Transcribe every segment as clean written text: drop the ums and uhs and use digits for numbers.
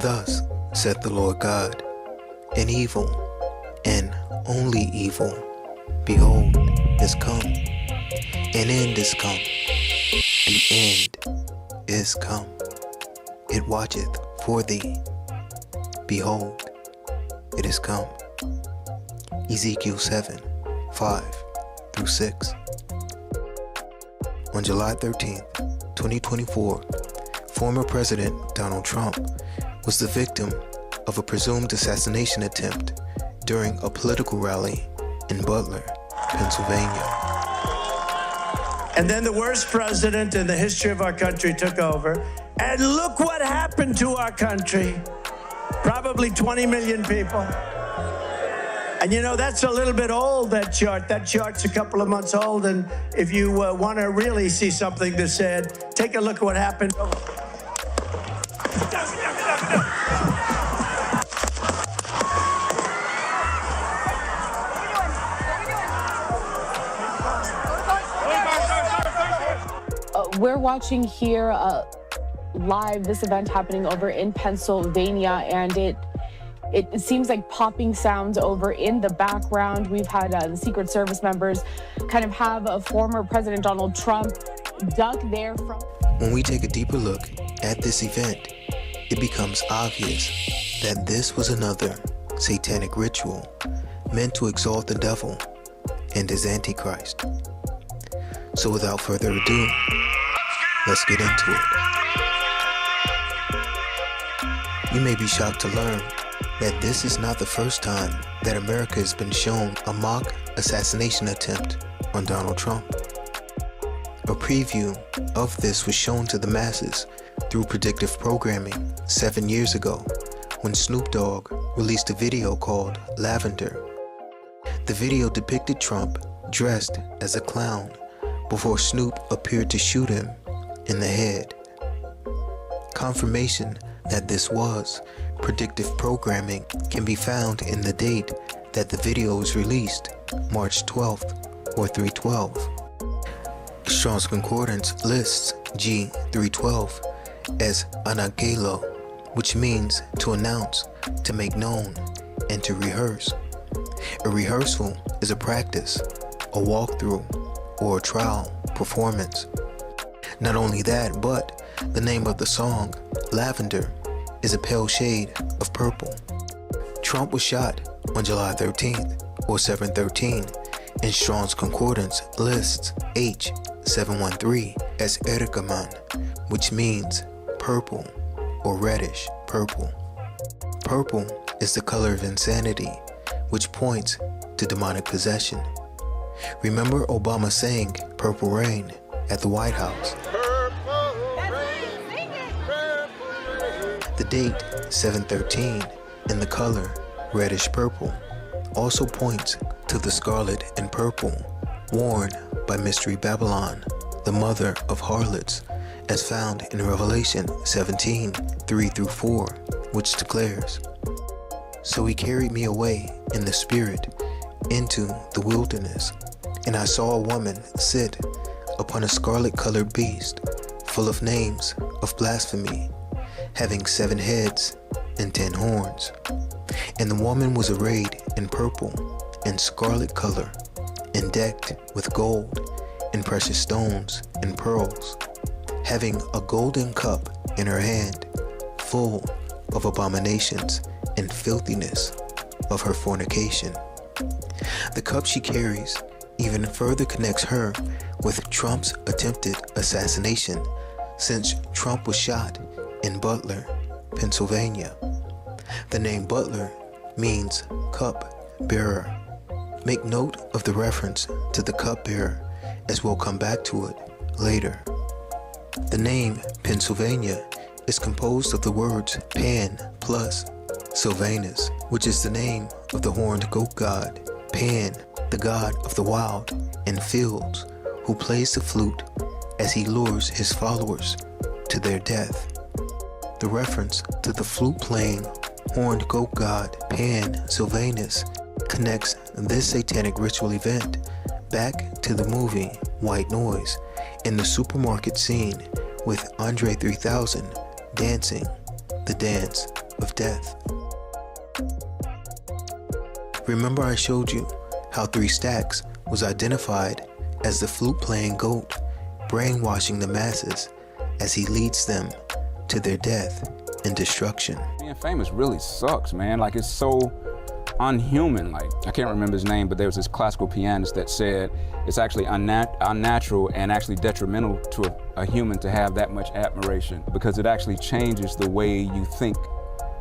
Thus saith the Lord God, and evil, and only evil, behold, is come. An end is come. The end is come. It watcheth for thee. Behold, it is come. Ezekiel 7, 5 through 6. On July 13th, 2024, former President Donald Trump was the victim of a presumed assassination attempt during a political rally in Butler, Pennsylvania. And then the worst president in the history of our country took over. And look what happened to our country. Probably 20 million people. And you know, that's a little bit old, that chart. That chart's a couple of months old. And if you want to really see something that's said, take a look at what happened. We're watching here live this event happening over in Pennsylvania, and it seems like popping sounds over in the background. We've had the Secret Service members kind of have a former President Donald Trump duck there from. When we take a deeper look at this event, it becomes obvious that this was another satanic ritual meant to exalt the devil and his Antichrist. So without further ado, let's get into it. You may be shocked to learn that this is not the first time that America has been shown a mock assassination attempt on Donald Trump. A preview of this was shown to the masses through predictive programming 7 years ago when Snoop Dogg released a video called Lavender. The video depicted Trump dressed as a clown before Snoop appeared to shoot him in the head. Confirmation that this was predictive programming can be found in the date that the video was released, March 12th or 312. Strong's Concordance lists G312 as anagelo, which means to announce, to make known, and to rehearse. A rehearsal is a practice, a walkthrough, or a trial performance. Not only that, but the name of the song, Lavender, is a pale shade of purple. Trump was shot on July 13th, or 713, and Strong's Concordance lists H713 as ergaman, which means purple or reddish purple. Purple is the color of insanity, which points to demonic possession. Remember Obama saying Purple Rain at the White House. The date 713 and the color reddish purple also points to the scarlet and purple worn by Mystery Babylon, the mother of harlots, as found in Revelation 17, 3-4, which declares, "So he carried me away in the spirit into the wilderness, and I saw a woman sit upon a scarlet-colored beast, full of names of blasphemy, having 7 heads and 10 horns. And the woman was arrayed in purple and scarlet color, and decked with gold and precious stones and pearls, having a golden cup in her hand, full of abominations and filthiness of her fornication." The cup she carries even further connects her with Trump's attempted assassination, since Trump was shot in Butler, Pennsylvania. The name Butler means cup bearer. Make note of the reference to the cup bearer, as we'll come back to it later. The name Pennsylvania is composed of the words Pan plus Sylvanus, which is the name of the horned goat god, Pan, the god of the wild and fields, who plays the flute as he lures his followers to their death. The reference to the flute-playing horned goat god Pan Sylvanus connects this satanic ritual event back to the movie White Noise in the supermarket scene with Andre 3000 dancing the dance of death. Remember I showed you how 3 Stacks was identified as the flute-playing goat, brainwashing the masses as he leads them to their death and destruction. Being famous really sucks, man. Like, it's so unhuman. Like, I can't remember his name, but there was this classical pianist that said it's actually unnatural and actually detrimental to a human to have that much admiration, because it actually changes the way you think.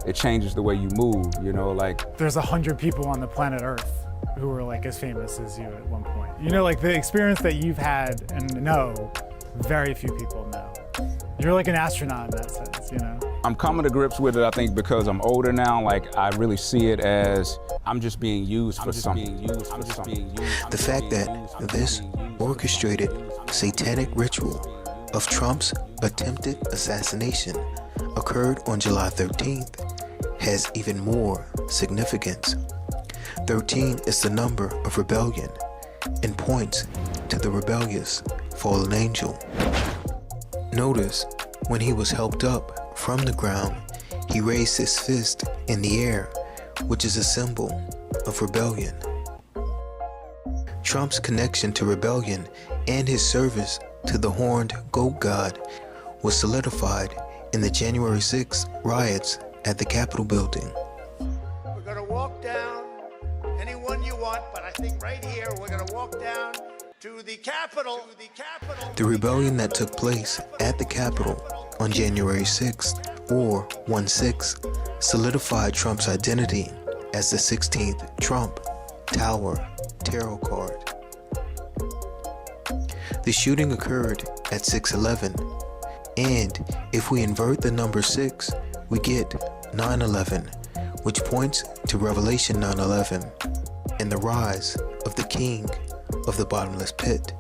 It changes the way you move, you know, like. There's 100 people on the planet Earth who were like as famous as you at one point. You know, like the experience that you've had and know, very few people know. You're like an astronaut in that sense, you know? I'm coming to grips with it, I think, because I'm older now. Like, I really see it as I'm just being used for something. The fact that this orchestrated satanic ritual of Trump's attempted assassination occurred on July 13th has even more significance. 13 is the number of rebellion and points to the rebellious fallen angel. Notice when he was helped up from the ground, he raised his fist in the air, which is a symbol of rebellion. Trump's connection to rebellion and his service to the horned goat god was solidified in the January 6th riots at the Capitol building. We're going to walk down anyone you want, but I think right here we're going to walk down to the Capitol. The rebellion that took place at the Capitol on January 6th, or 1/6, solidified Trump's identity as the 16th Trump Tower tarot card. The shooting occurred at 6/11, and if we invert the number 6, we get 9/11, which points to Revelation 9/11 and the rise of the king of the bottomless pit.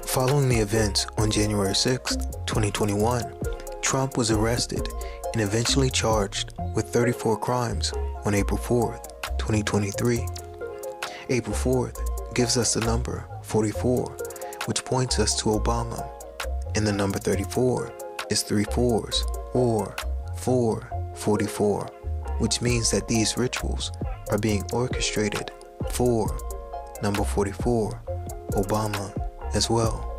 Following the events on January 6, 2021, Trump was arrested and eventually charged with 34 crimes on April 4th, 2023. April 4th gives us the number 44, which points us to Obama, and the number 34 is 3 4s, or 444, which means that these rituals are being orchestrated for number 44, Obama, as well.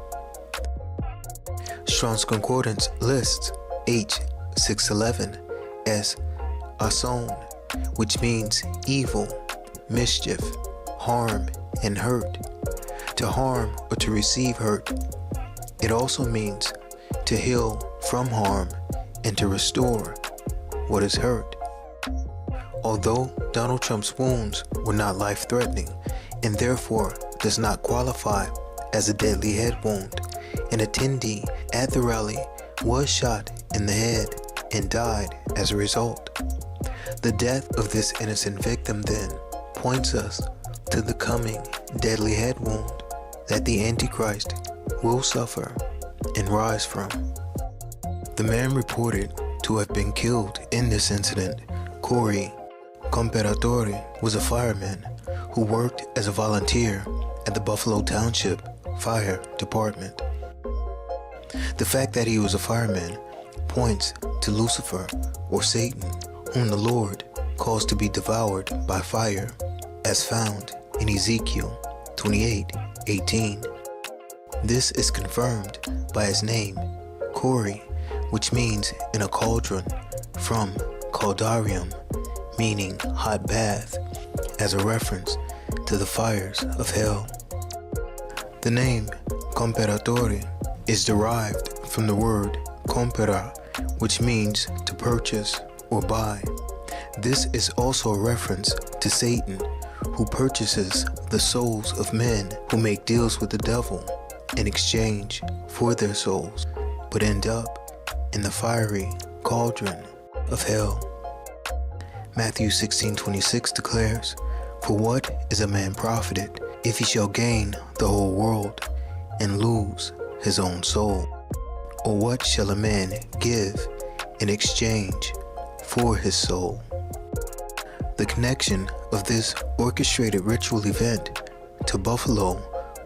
Strong's Concordance lists H611 as ason, which means evil, mischief, harm, and hurt. To harm or to receive hurt. It also means to heal from harm and to restore what is hurt. Although Donald Trump's wounds were not life-threatening and therefore does not qualify as a deadly head wound, an attendee at the rally was shot in the head and died as a result. The death of this innocent victim then points us to the coming deadly head wound that the Antichrist will suffer and rise from. The man reported to have been killed in this incident, Corey Comperatori, was a fireman who worked as a volunteer at the Buffalo Township Fire Department. The fact that he was a fireman points to Lucifer, or Satan, whom the Lord caused to be devoured by fire, as found in Ezekiel 28:18. This is confirmed by his name, Corey, which means in a cauldron, from caldarium, meaning hot bath, as a reference to the fires of hell. The name Comperatori is derived from the word compera, which means to purchase or buy. This is also a reference to Satan, who purchases the souls of men who make deals with the devil in exchange for their souls, but end up in the fiery cauldron of hell. Matthew 16:26 declares, "For what is a man profited if he shall gain the whole world and lose his own soul? Or what shall a man give in exchange for his soul?" The connection of this orchestrated ritual event to Buffalo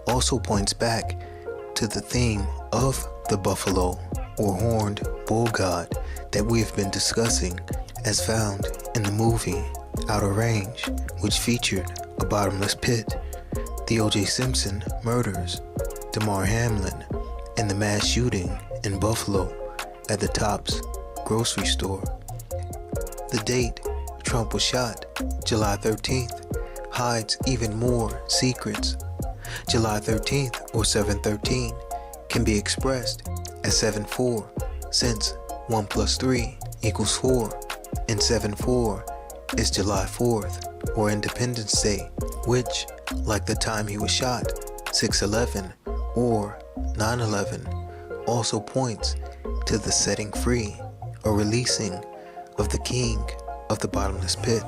also points back to the theme of the buffalo or horned bull god that we have been discussing as found in the movie Outer Range, which featured a bottomless pit, the O.J. Simpson murders, Damar Hamlin, and the mass shooting in Buffalo at the Tops grocery store. The date Trump was shot, July 13th, hides even more secrets. July 13th, or 713, can be expressed as 7-4, since 1 + 3 = 4, and 7-4 is July 4th, or Independence Day, which, like the time he was shot, 6/11 or 9/11, also points to the setting free or releasing of the king of the bottomless pit.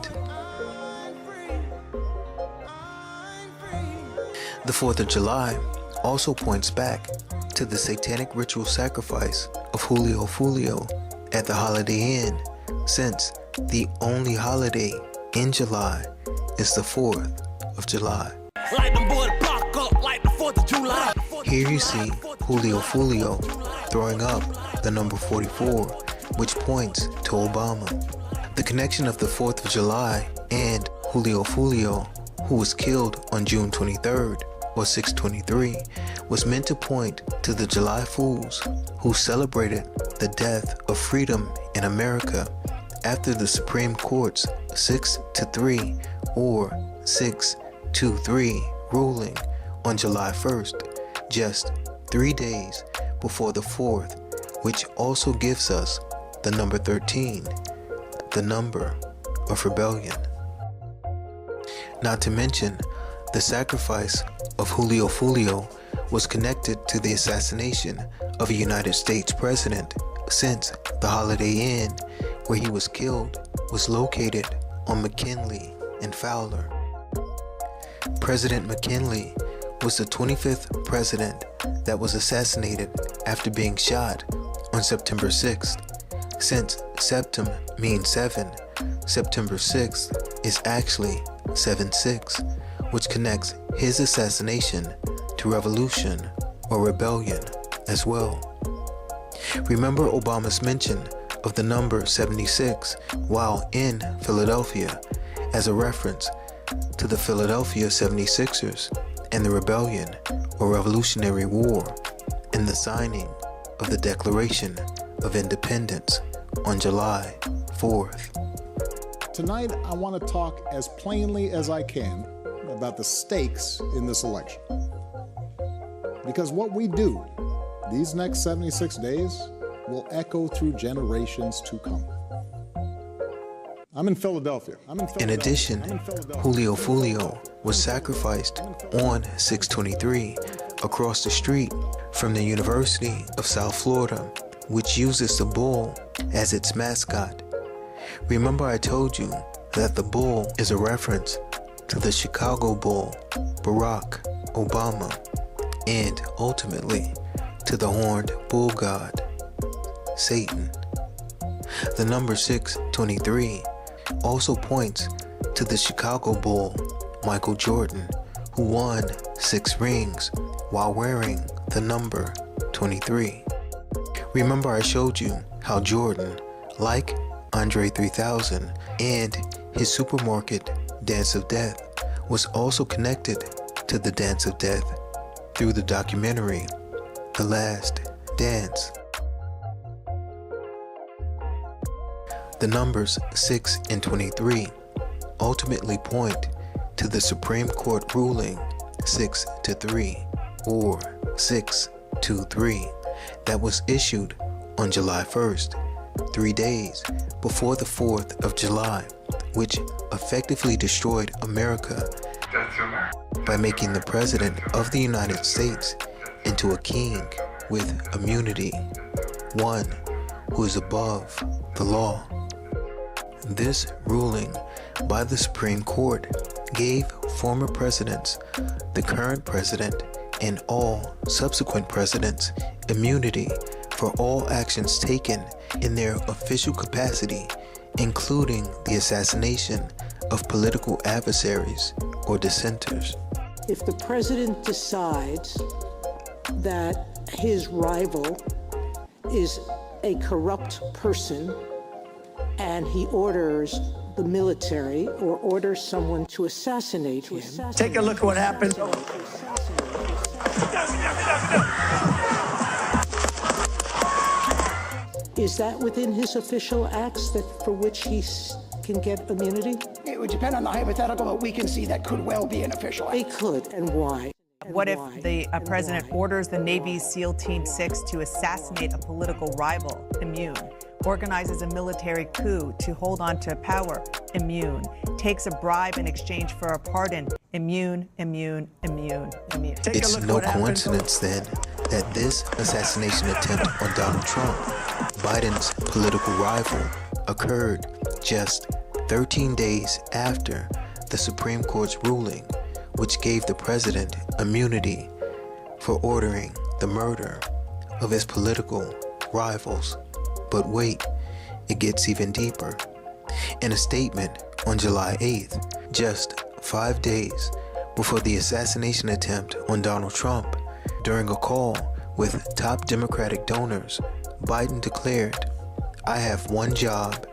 The 4th of July also points back to the satanic ritual sacrifice of Julio Fulio at the Holiday Inn, since the only holiday in July is the 4th of July. Here you see Julio Fulio throwing up the number 44, which points to Obama. The connection of the 4th of July and Julio Fulio, who was killed on June 23rd, or 6/23, was meant to point to the July Fools who celebrated the death of freedom in America after the Supreme Court's 6-3 or 6-2-3 ruling on July 1st, just 3 days before the 4th, which also gives us the number 13, the number of rebellion. Not to mention, the sacrifice of Julio Fulio was connected to the assassination of a United States president, since the Holiday Inn where he was killed was located on McKinley and Fowler. President McKinley was the 25th president that was assassinated after being shot on September 6th. Since septem means 7, September 6th is actually 7/6, which connects his assassination to revolution or rebellion as well. Remember Obama's mention of the number 76 while in Philadelphia as a reference to the Philadelphia 76ers and the rebellion or Revolutionary War and the signing of the Declaration of Independence on July 4th. Tonight, I want to talk as plainly as I can about the stakes in this election. Because what we do these next 76 days will echo through generations to come. I'm in Philadelphia. In addition, Julio Fulio was sacrificed on 6/23 across the street from the University of South Florida, which uses the bull as its mascot. Remember I told you that the bull is a reference to the Chicago Bull, Barack Obama, and ultimately to the horned bull god, Satan. The number 6/23 also points to the Chicago Bull, Michael Jordan, who won 6 rings while wearing the number 23. Remember I showed you how Jordan, like Andre 3000 and his supermarket Dance of Death, was also connected to the Dance of Death through the documentary The Last Dance. The numbers 6 and 23 ultimately point to the Supreme Court ruling 6-3 or 6-2-3 that was issued on July 1st, 3 days before the 4th of July, which effectively destroyed America by making the President of the United States into a king with immunity, one who is above the law. This ruling by the Supreme Court gave former presidents, the current president, and all subsequent presidents immunity for all actions taken in their official capacity, including the assassination of political adversaries or dissenters. If the president decides that his rival is a corrupt person and he orders the military or orders someone to assassinate him. Take a look at what happened. Is that within his official acts that for which he can get immunity? It would depend on the hypothetical, but we can see that could well be an official act. They could, and why? What if the president orders the Navy SEAL Team 6 to assassinate a political rival? Immune. Organizes a military coup to hold on to power? Immune. Takes a bribe in exchange for a pardon? Immune, immune, immune, immune. It's no coincidence then that this assassination attempt on Donald Trump, Biden's political rival, occurred just 13 days after the Supreme Court's ruling, which gave the president immunity for ordering the murder of his political rivals. But wait, it gets even deeper. In a statement on July 8th, just 5 days before the assassination attempt on Donald Trump, during a call with top Democratic donors, Biden declared, "I have one job,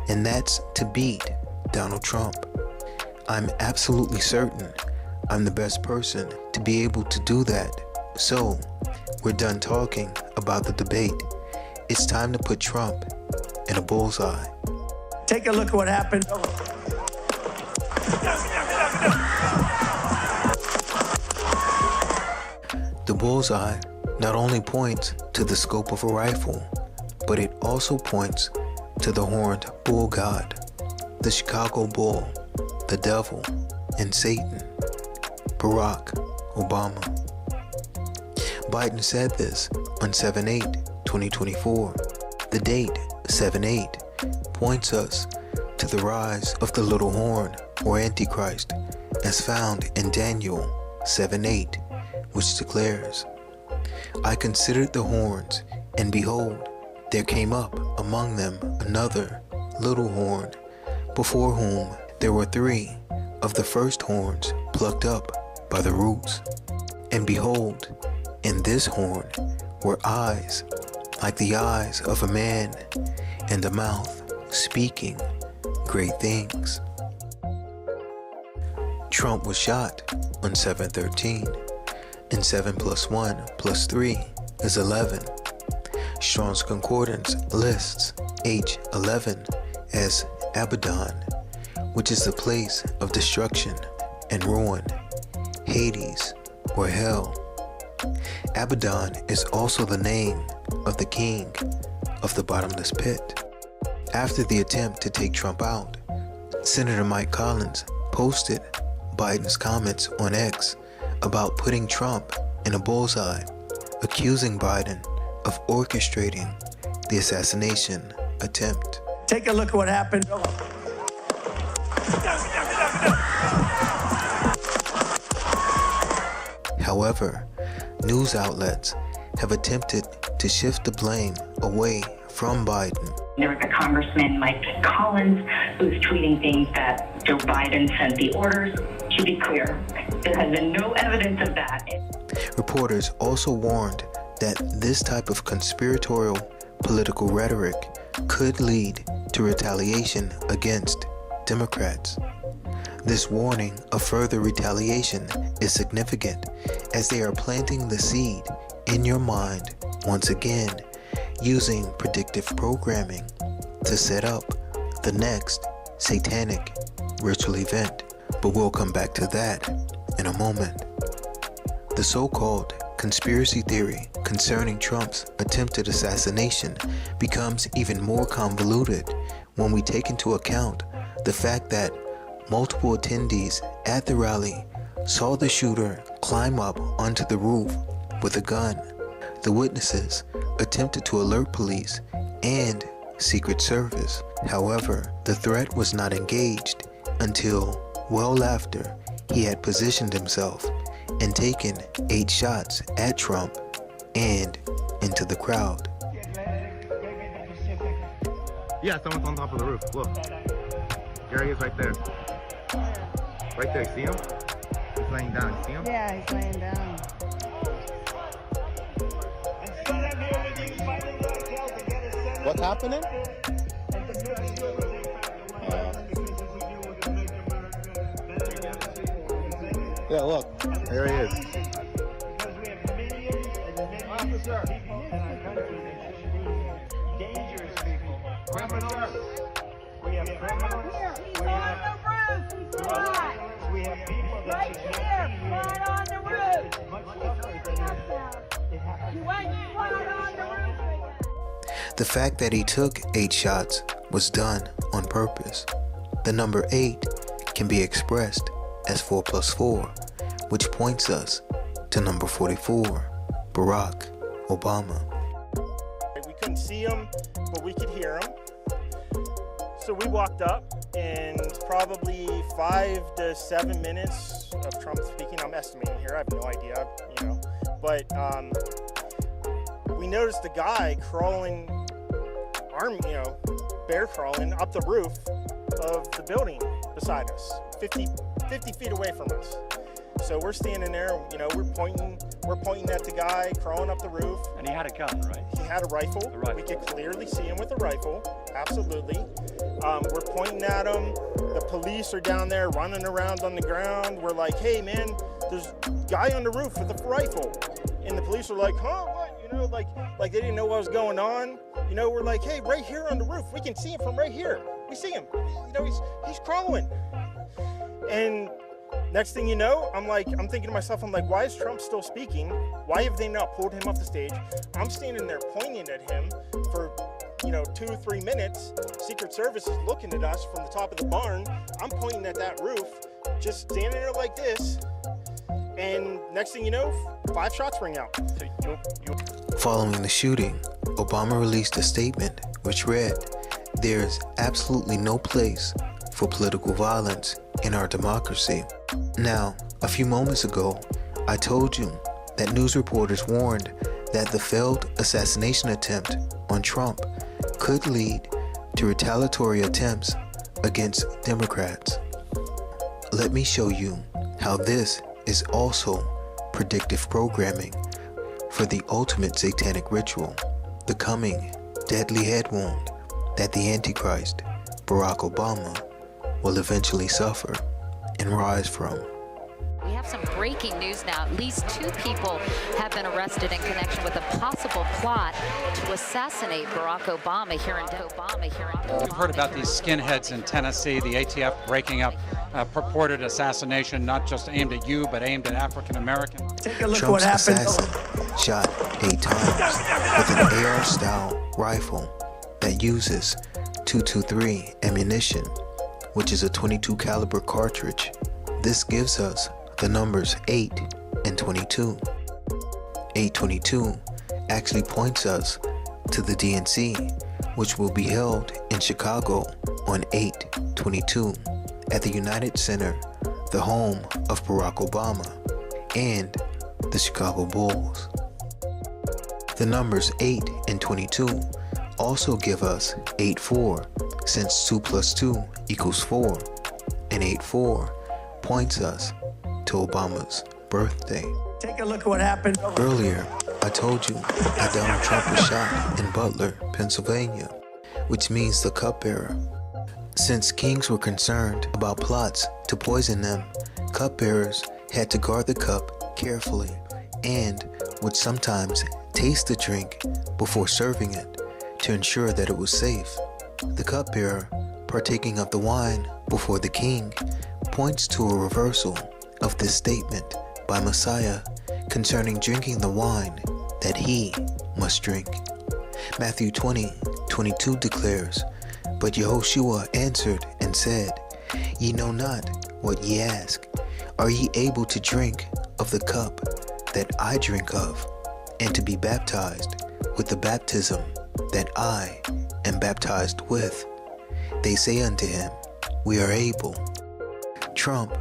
and that's to beat Donald Trump. I'm absolutely certain I'm the best person to be able to do that. So, we're done talking about the debate. It's time to put Trump in a bullseye." Take a look at what happened. The bullseye not only points to the scope of a rifle, but it also points to the horned bull god, the Chicago Bull, the devil, and Satan, Barack Obama. Biden said this on 7/8/2024. The date 7/8 points us to the rise of the little horn or Antichrist as found in Daniel 7:8, which declares, "I considered the horns, and behold, there came up among them another little horn, before whom there were 3 of the first horns plucked up by the roots. And behold, in this horn were eyes like the eyes of a man, and a mouth speaking great things." Trump was shot on 7/13, and 7 + 1 + 3 is 11. Strong's Concordance lists H11 as Abaddon, which is the place of destruction and ruin, Hades or hell. Abaddon is also the name of the king of the bottomless pit. After the attempt to take Trump out, Senator Mike Collins posted Biden's comments on X about putting Trump in a bullseye, accusing Biden of orchestrating the assassination attempt. Take a look at what happened. However, news outlets have attempted to shift the blame away from Biden. There was a Congressman, Mike Collins, who's tweeting things that Joe Biden sent the orders. To be clear, there has been no evidence of that. Reporters also warned that this type of conspiratorial political rhetoric could lead to retaliation against Democrats. This warning of further retaliation is significant, as they are planting the seed in your mind once again, using predictive programming to set up the next satanic ritual event. But we'll come back to that in a moment. The so-called conspiracy theory concerning Trump's attempted assassination becomes even more convoluted when we take into account the fact that multiple attendees at the rally saw the shooter climb up onto the roof with a gun. The witnesses attempted to alert police and Secret Service. However, the threat was not engaged until well after he had positioned himself and taken 8 shots at Trump and into the crowd. Yeah, someone's on top of the roof. Look. There he is right there. Right there, see him? He's laying down, you see him? Yeah, he's laying down. What's happening? Yeah, look, there he is. Because we have millions and millions of people in our country that should be dangerous people, criminals. We have criminals. He's on the roof. He's hot. We have people that Right should here, be right on the roof. It's much tougher than it happens. You went right on the roof. The fact that he took 8 shots was done on purpose. The number 8 can be expressed as 4 plus 4, which points us to number 44, Barack Obama. We couldn't see him, but we could hear him. So we walked up, and probably 5 to 7 minutes of Trump speaking. I'm estimating here, I have no idea, you know. But we noticed a guy crawling, bear crawling up the roof of the building beside us, 50 feet away from us. So we're standing there, you know, we're pointing at the guy crawling up the roof. And he had a gun, right? He had a rifle. We could clearly see him with a rifle, absolutely. We're pointing at him. The police are down there running around on the ground. We're like, hey man, there's a guy on the roof with a rifle. And the police are like, huh, what? You know, like they didn't know what was going on. You know, we're like, hey, right here on the roof, we can see him from right here. We see him, you know, he's crawling. And next thing you know, I'm thinking to myself, why is Trump still speaking? Why have they not pulled him off the stage? I'm standing there pointing at him for, 2 or 3 minutes. Secret Service is looking at us from the top of the barn. I'm pointing at that roof, just standing there like this. And next thing you know, 5 shots ring out. Following the shooting, Obama released a statement which read, "There's absolutely no place for political violence in our democracy." Now, a few moments ago, I told you that news reporters warned that the failed assassination attempt on Trump could lead to retaliatory attempts against Democrats. Let me show you how this is also predictive programming for the ultimate satanic ritual, the coming deadly head wound that the Antichrist, Barack Obama, will eventually suffer and rise from. We have some breaking news now. At least 2 people have been arrested in connection with a possible plot to assassinate Barack Obama here in Denver. We've heard about these skinheads in Tennessee, the ATF breaking up purported assassination, not just aimed at you, but aimed at African Americans. Take a look at Trump's what happened. assassin shot 8 times with an AR-style rifle that uses .223 ammunition, which is a .22 caliber cartridge. This gives us the numbers 8 and 22. 822 actually points us to the DNC, which will be held in Chicago on 8/22 at the United Center, the home of Barack Obama and the Chicago Bulls. The numbers 8 and 22 also give us 8-4, since 2 plus 2 equals 4, and 8-4 points us to Obama's birthday. Take a look at what happened. Earlier, I told you that Donald Trump was shot in Butler, Pennsylvania, which means the cupbearer. Since kings were concerned about plots to poison them, cupbearers had to guard the cup carefully and would sometimes taste the drink before serving it to ensure that it was safe. The cupbearer, partaking of the wine before the king, points to a reversal of this statement by Messiah concerning drinking the wine that he must drink. Matthew 20:22 declares, "But Yehoshua answered and said, Ye know not what ye ask. Are ye able to drink of the cup that I drink of, and to be baptized with the baptism that I am baptized with? They say unto him, We are able." Trump,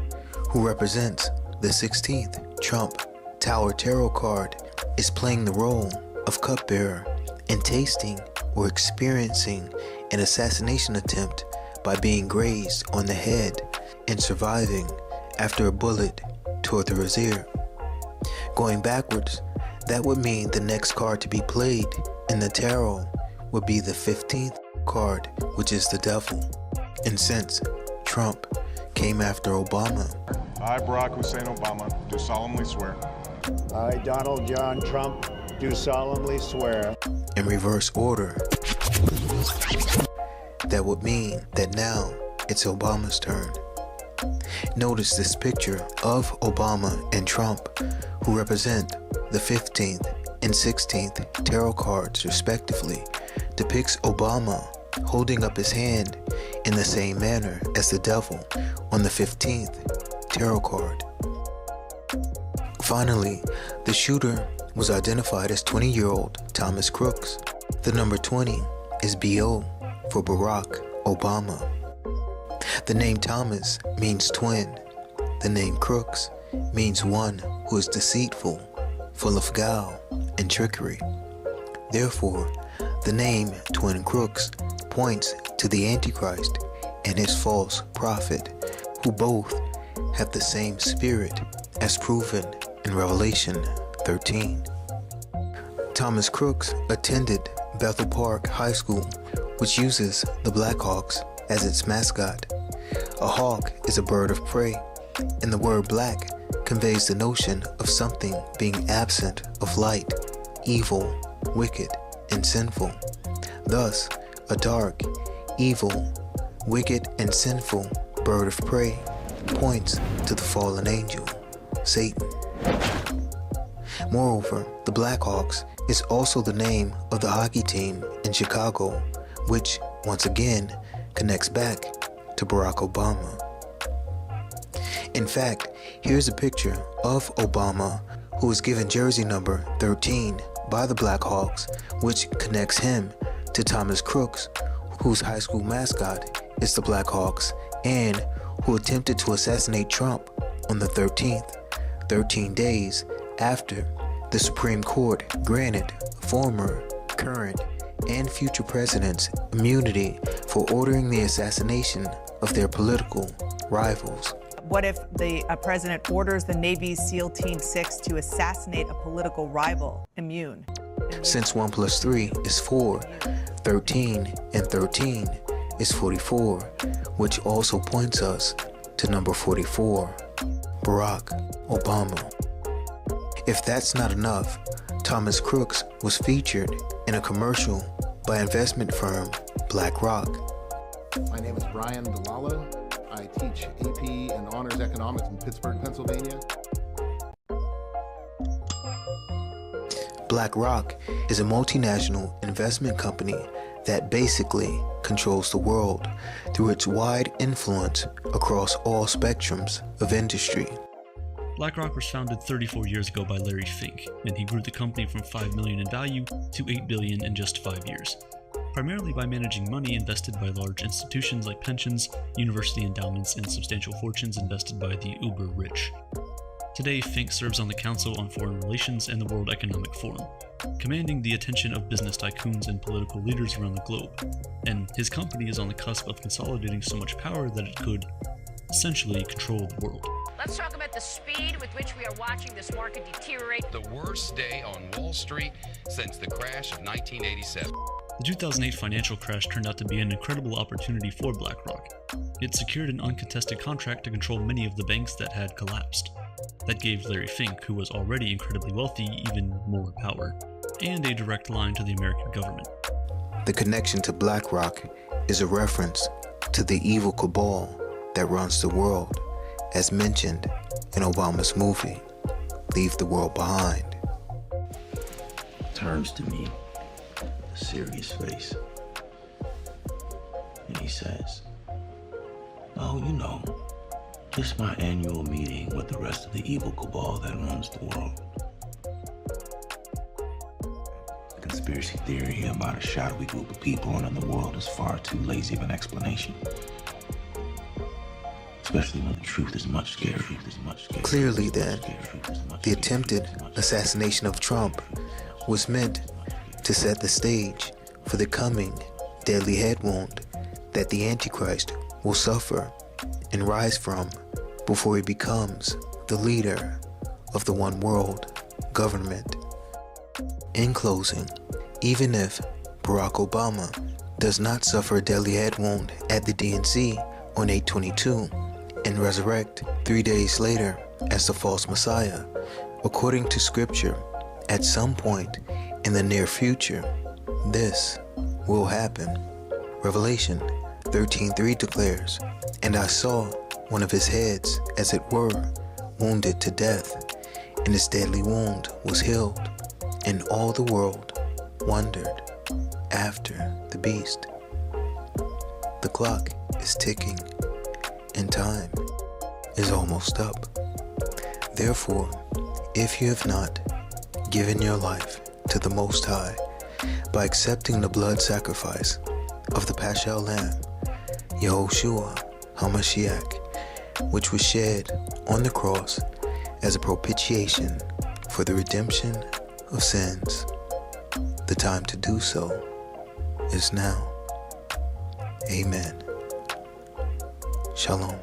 who represents the 16th Trump Tower Tarot card, is playing the role of cupbearer and tasting or experiencing an assassination attempt by being grazed on the head and surviving after a bullet tore through his ear. Going backwards, that would mean the next card to be played in the tarot would be the 15th card, which is the devil. And since Trump came after Obama, I, Barack Hussein Obama, do solemnly swear. I, Donald John Trump, do solemnly swear. In reverse order. That would mean that now it's Obama's turn. Notice this picture of Obama and Trump, who represent the 15th and 16th tarot cards respectively, depicts Obama holding up his hand in the same manner as the devil on the 15th tarot card. Finally, the shooter was identified as 20-year-old Thomas Crooks. The number 20 is BO for Barack Obama. The name Thomas means twin. The name Crooks means one who is deceitful, full of guile and trickery. Therefore, the name Twin Crooks points to the Antichrist and his false prophet, who both have the same spirit as proven in Revelation 13. Thomas Crooks attended Bethel Park High School, which uses the Blackhawks as its mascot. A hawk is a bird of prey, and the word black conveys the notion of something being absent of light, evil, wicked, and sinful. Thus, a dark, evil, wicked, and sinful bird of prey points to the fallen angel, Satan. Moreover, the Blackhawks is also the name of the hockey team in Chicago, which, once again, connects back to Barack Obama. In fact, here's a picture of Obama, who was given jersey number 13 by the Blackhawks, which connects him to Thomas Crooks, whose high school mascot is the Blackhawks, and who attempted to assassinate Trump on the 13th, 13 days after the Supreme Court granted former, current, and future presidents immunity for ordering the assassination of their political rivals. What if the president orders the Navy SEAL Team 6 to assassinate a political rival? Immune. Since 1 + 3 is 4, 13 and 13 is 44, which also points us to number 44, Barack Obama. If that's not enough, Thomas Crooks was featured in a commercial by investment firm BlackRock. My name is Brian DeLallo. I teach AP and Honors Economics in Pittsburgh, Pennsylvania. BlackRock is a multinational investment company that basically controls the world through its wide influence across all spectrums of industry. BlackRock was founded 34 years ago by Larry Fink, and he grew the company from $5 million in value to $8 billion in just 5 years, primarily by managing money invested by large institutions like pensions, university endowments, and substantial fortunes invested by the uber-rich. Today, Fink serves on the Council on Foreign Relations and the World Economic Forum, commanding the attention of business tycoons and political leaders around the globe, and his company is on the cusp of consolidating so much power that it could essentially control the world. Let's talk about the speed with which we are watching this market deteriorate. The worst day on Wall Street since the crash of 1987. The 2008 financial crash turned out to be an incredible opportunity for BlackRock. It secured an uncontested contract to control many of the banks that had collapsed. That gave Larry Fink, who was already incredibly wealthy, even more power, and a direct line to the American government. The connection to BlackRock is a reference to the evil cabal that runs the world, as mentioned in Obama's movie, Leave the World Behind. Turns to me with a serious face, and he says, "Oh, you know, just my annual meeting with the rest of the evil cabal that runs the world." The conspiracy theory about a shadowy group of people running the world is far too lazy of an explanation. Especially when the truth is much scarier. Clearly then, the attempted assassination of Trump was meant to set the stage for the coming deadly headwound that the Antichrist will suffer and rise from before he becomes the leader of the one world government. In closing, even if Barack Obama does not suffer a deadly headwound at the DNC on 8/22, and resurrect 3 days later as the false Messiah, according to Scripture, at some point in the near future, this will happen. Revelation 13:3 declares, "And I saw one of his heads, as it were, wounded to death, and his deadly wound was healed, and all the world wondered after the beast." The clock is ticking, and time is almost up. Therefore, if you have not given your life to the Most High by accepting the blood sacrifice of the Paschal Lamb, Yahushua HaMashiach, which was shed on the cross as a propitiation for the redemption of sins, the time to do so is now. Amen. Shalom.